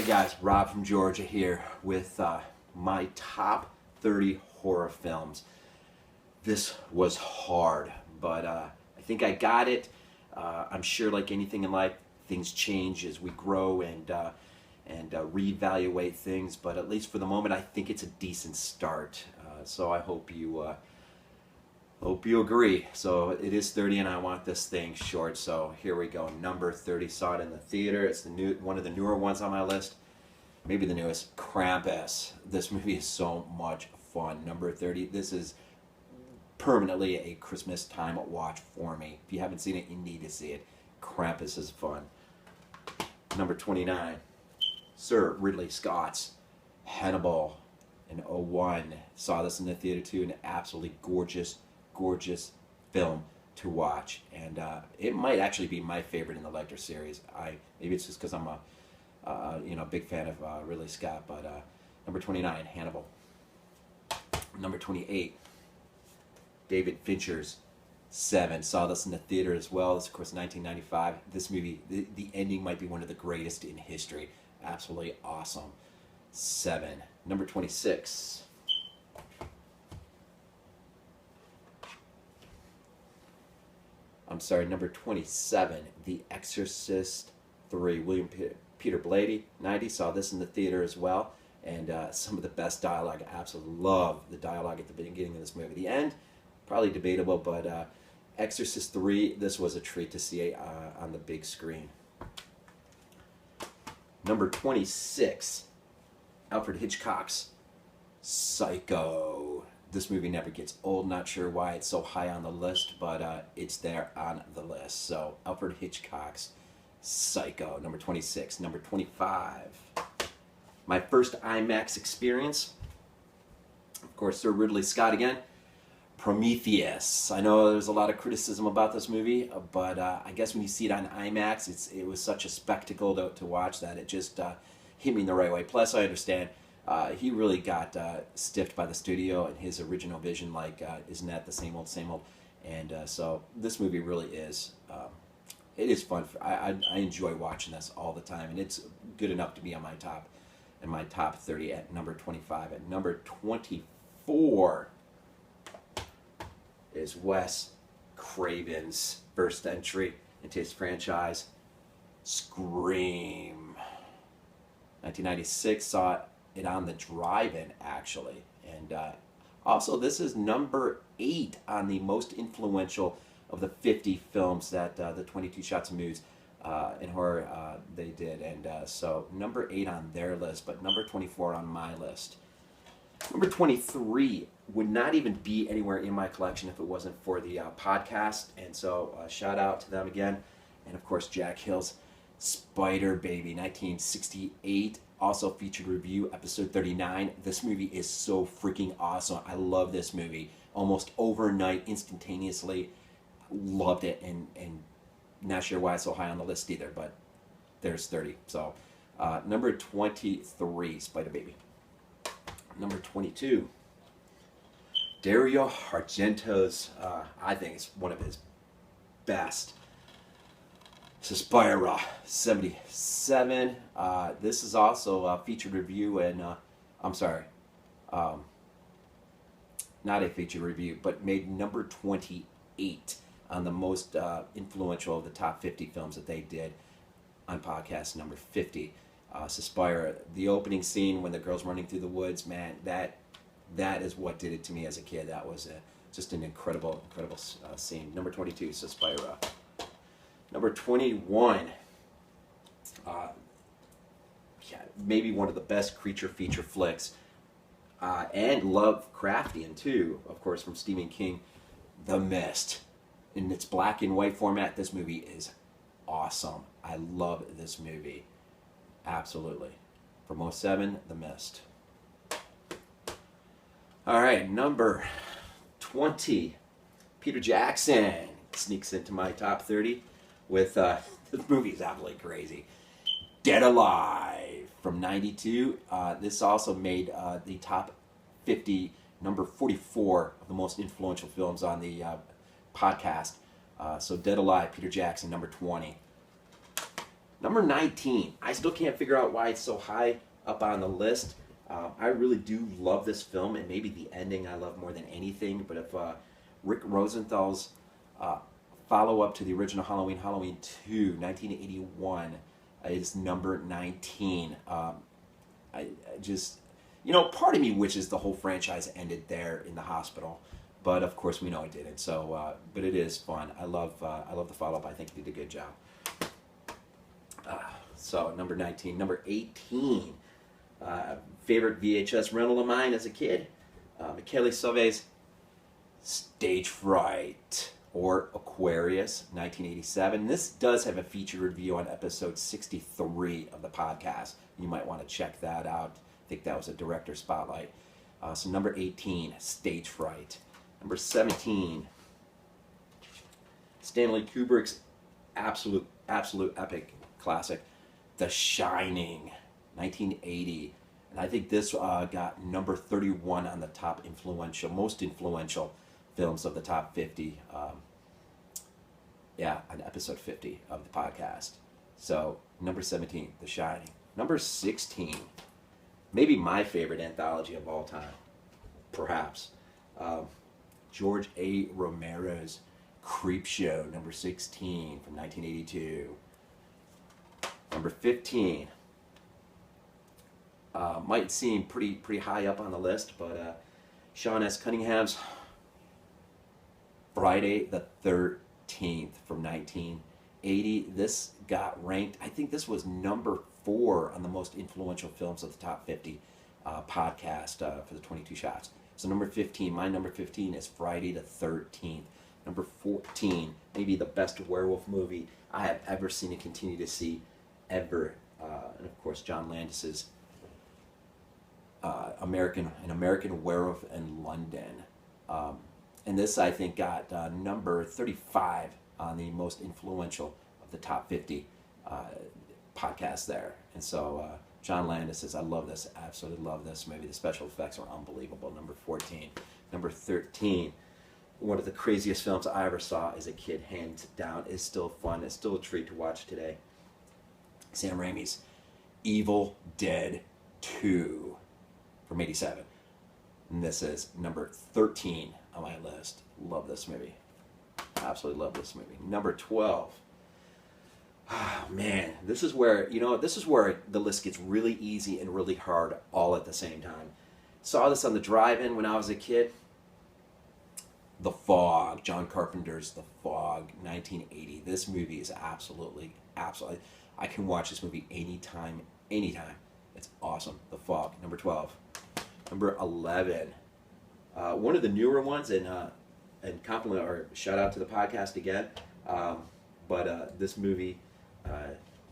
guys, Rob from Georgia here with my top 30 horror films. This was hard, but I think I got it. I'm sure, like anything in life, things change as we grow and reevaluate things. But at least for the moment, I think it's a decent start. So I hope you agree. So it is 30, and I want this thing short. So here we go. Number 30. Saw it in the theater. It's one of the newer ones on my list. Maybe the newest. Krampus. This movie is so much fun. Number 30. This is permanently a Christmas time watch for me. If you haven't seen it, you need to see it. Krampus is fun. Number 29. Sir Ridley Scott's Hannibal in 2001. Saw this in the theater too. An absolutely gorgeous film to watch, and it might actually be my favorite in the Lecter series. Maybe it's just because I'm a big fan of Ridley Scott. But number 29, Hannibal. Number 28, David Fincher's Seven. Saw this in the theater as well. This, of course, 1995. This movie, the ending might be one of the greatest in history. Absolutely awesome. Seven. Number 26. Number 27, The Exorcist 3, William Peter Blatty, 90, saw this in the theater as well, and some of the best dialogue. I absolutely love the dialogue at the beginning of this movie. The end, probably debatable, but Exorcist 3, this was a treat to see on the big screen. Number 26, Alfred Hitchcock's Psycho. This movie never gets old. Not sure why it's so high on the list, but it's there on the list. So Alfred Hitchcock's Psycho, number 26. Number 25, my first IMAX experience. Of course, Sir Ridley Scott again. Prometheus. I know there's a lot of criticism about this movie, but I guess when you see it on IMAX, it was such a spectacle to watch that it just hit me in the right way. Plus, I understand he really got stiffed by the studio and his original vision, like, isn't that the same old, same old? And so this movie really is, it is fun. I enjoy watching this all the time, and it's good enough to be on my top 30 at number 25. At number 24 is Wes Craven's first entry into his franchise, Scream. 1996, saw it on the drive-in, actually. And also, this is number 8 on the most influential of the 50 films that the 22 Shots of Movies in horror they did. And so number 8 on their list, but number 24 on my list. Number 23 would not even be anywhere in my collection if it wasn't for the podcast. And so shout out to them again. And of course, Jack Hill's Spider Baby, 1968. Also featured review, episode 39. This movie is so freaking awesome. I love this movie. Almost overnight, instantaneously, loved it. And not sure why it's so high on the list either, but there's 30. So number 23, Spider Baby. Number 22, Dario Argento's, I think it's one of his best, Suspiria, 77. This is also a featured review, and not a featured review, but made number 28 on the most influential of the top 50 films that they did on podcast number 50. Suspiria, the opening scene when the girl's running through the woods, man, that is what did it to me as a kid. That was just an incredible scene. Number 22, Suspiria. Number 21, maybe one of the best creature feature flicks, and Lovecraftian too, of course, from Stephen King, The Mist. In its black and white format, this movie is awesome. I love this movie. Absolutely. From 07, The Mist. All right, number 20, Peter Jackson sneaks into my top 30 with, this movie is absolutely crazy, Dead Alive from 92. This also made the top 50, number 44 of the most influential films on the podcast. So Dead Alive, Peter Jackson, number 20. Number 19. I still can't figure out why it's so high up on the list. I really do love this film, and maybe the ending I love more than anything. But if Rick Rosenthal's follow-up to the original Halloween, Halloween 2, 1981, is number 19. I just, part of me wishes the whole franchise ended there in the hospital, but of course we know it didn't. So, but it is fun. I love the follow-up. I think he did a good job. So number 19, number 18. Favorite VHS rental of mine as a kid, Michele Soavi's Stage Fright, or Aquarius, 1987. This does have a feature review on episode 63 of the podcast. You might want to check that out. I think that was a director spotlight. So number 18, Stage Fright. Number 17, Stanley Kubrick's absolute epic classic, The Shining, 1980. And I think this got number 31 on the most influential films of the top 50. On episode 50 of the podcast. So, number 17, The Shining. Number 16, maybe my favorite anthology of all time, perhaps. George A. Romero's Creepshow, number 16, from 1982. Number 15, might seem pretty high up on the list, but Sean S. Cunningham's Friday the 13th from 1980. This got ranked, I think this was number 4 on the most influential films of the top 50 podcast for the 22 shots. So number 15, my number 15 is Friday the 13th. Number 14, maybe the best werewolf movie I have ever seen and continue to see ever. And of course, John Landis's American Werewolf in London. And this, I think, got number 35 on the most influential of the top 50 podcasts there. And so John Landis says, I love this, absolutely love this movie. The special effects are unbelievable. Number 14. Number 13, one of the craziest films I ever saw as a kid, hands down. Is still fun. It's still a treat to watch today. Sam Raimi's Evil Dead 2 from 87. And this is number 13 on my list. Love this movie. Absolutely love this movie. Number 12. Oh, man, this is where the list gets really easy and really hard all at the same time. Saw this on the drive-in when I was a kid. The Fog, John Carpenter's The Fog, 1980. This movie is absolutely. I can watch this movie anytime. It's awesome. The Fog, number 12. Number 11. One of the newer ones, and compliment or shout out to the podcast again. But this movie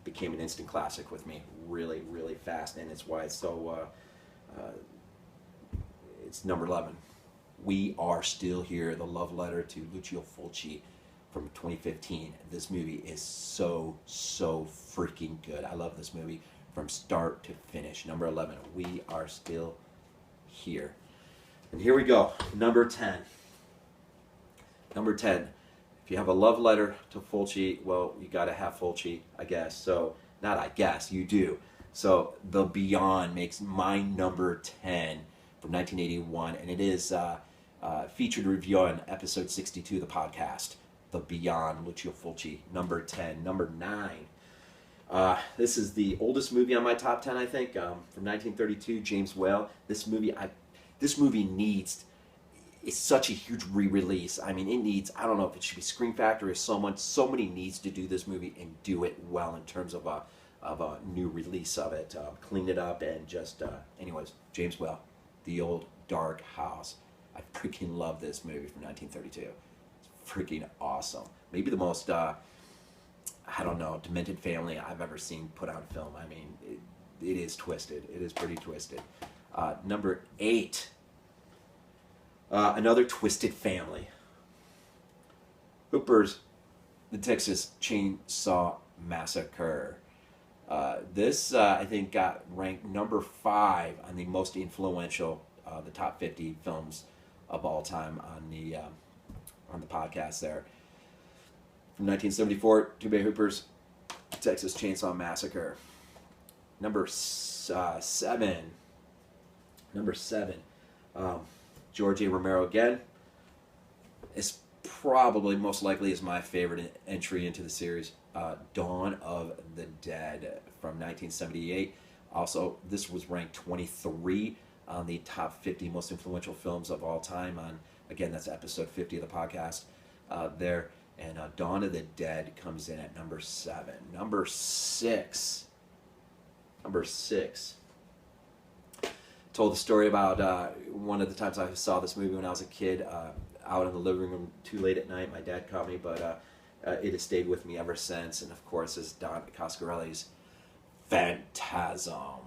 became an instant classic with me really, really fast, and it's why it's so. It's number 11. We Are Still Here, the love letter to Lucio Fulci from 2015. This movie is so freaking good. I love this movie from start to finish. Number 11, We Are Still Here. And here we go, number 10. Number 10, if you have a love letter to Fulci, well, you got to have Fulci, I guess. So, not I guess, you do. So, The Beyond makes my number 10 from 1981, and it is featured review on episode 62 of the podcast, The Beyond, Lucio Fulci, number 10. Number 9, this is the oldest movie on my top 10, I think, from 1932, James Whale. This movie needs, it's such a huge re-release. I mean, it needs, I don't know if it should be Scream Factory or somebody needs to do this movie and do it well in terms of a new release of it, clean it up, and just, anyways, James Whale, The Old Dark House. I freaking love this movie from 1932. It's freaking awesome. Maybe the most, demented family I've ever seen put on film. I mean, it is twisted. It is pretty twisted. Number 8, another twisted family. Hooper's The Texas Chainsaw Massacre. This, I think, got ranked number 5 on the most influential, the top 50 films of all time on the podcast there. From 1974, Tobe Hooper's Texas Chainsaw Massacre. Number 7. Number 7. George A. Romero again. Is probably most likely is my favorite entry into the series. Dawn of the Dead from 1978. Also, this was ranked 23 on the top 50 most influential films of all time. On again, that's episode 50 of the podcast. There and Dawn of the Dead comes in at number 7. Number 6. Number 6. Told the story about one of the times I saw this movie when I was a kid. Out in the living room too late at night. My dad caught me, but it has stayed with me ever since. And of course, is Don Coscarelli's Phantasm.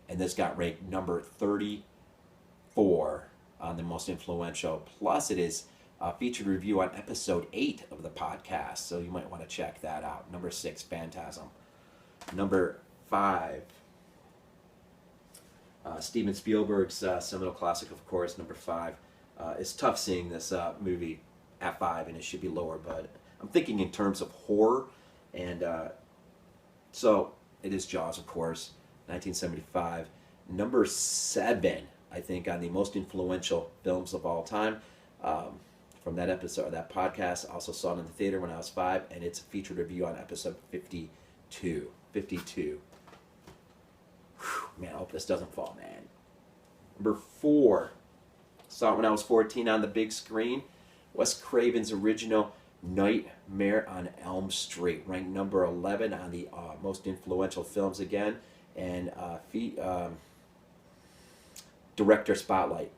And this got ranked number 34 on the most influential. Plus, it is a featured review on episode 8 of the podcast. So you might want to check that out. Number 6, Phantasm. Number 5. Steven Spielberg's seminal classic, of course, number 5. It's tough seeing this movie at 5, and it should be lower, but I'm thinking in terms of horror, and so it is Jaws, of course, 1975. Number 7, I think, on the most influential films of all time. From that episode, that podcast, I also saw it in the theater when I was 5, and it's a featured review on episode 52. 52. Whew, man, I hope this doesn't fall, man. Number 4. Saw it when I was 14 on the big screen. Wes Craven's original Nightmare on Elm Street, ranked number 11 on the most influential films again. And Director Spotlight,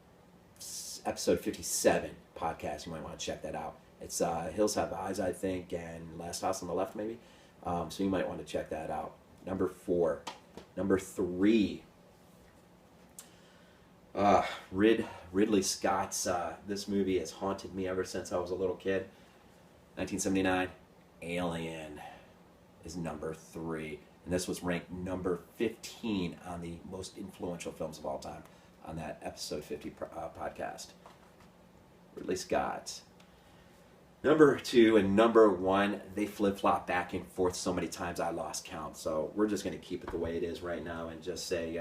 episode 57 podcast. You might want to check that out. It's Hills Have Eyes, I think, and Last House on the Left, maybe. So you might want to check that out. Number 4. Number 3. Ridley Scott's this movie has haunted me ever since I was a little kid. 1979, Alien is number 3, and this was ranked number 15 on the most influential films of all time on that episode 50 podcast. Ridley Scott. Number 2 and number 1, they flip-flop back and forth so many times I lost count. So we're just going to keep it the way it is right now and just say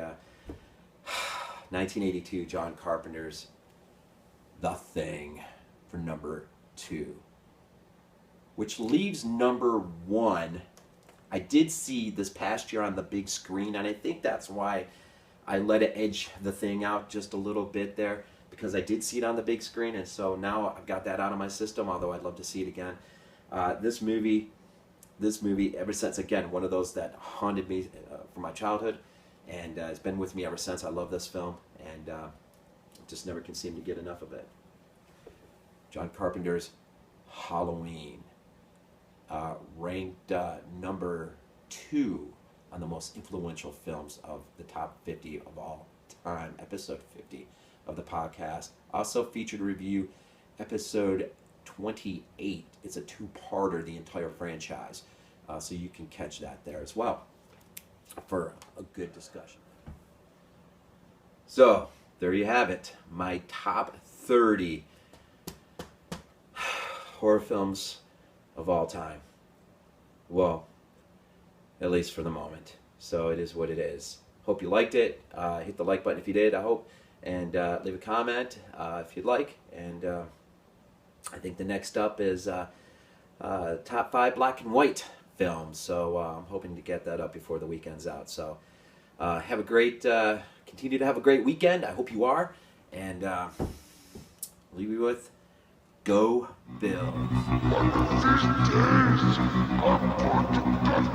1982, John Carpenter's The Thing for number 2. Which leaves number 1. I did see this past year on the big screen, and I think that's why I let it edge The Thing out just a little bit there, because I did see it on the big screen, and so now I've got that out of my system, although I'd love to see it again. This movie, ever since, again, one of those that haunted me from my childhood, and it's been with me ever since. I love this film, and just never can seem to get enough of it. John Carpenter's Halloween, ranked number 2 on the most influential films of the top 50 of all time, episode 50 of the podcast. Also featured review episode 28. It's a 2-parter, the entire franchise, so you can catch that there as well for a good discussion. So there you have it, my top 30 horror films of all time. Well, at least for the moment. So it is what it is. Hope you liked it. Hit the like button if you did, I hope. And leave a comment if you'd like. And I think the next up is top 5 black and white films. So I'm hoping to get that up before the weekend's out. So have a great, continue to have a great weekend. I hope you are. And leave you with Go Bills. One of these days, I'm going to catch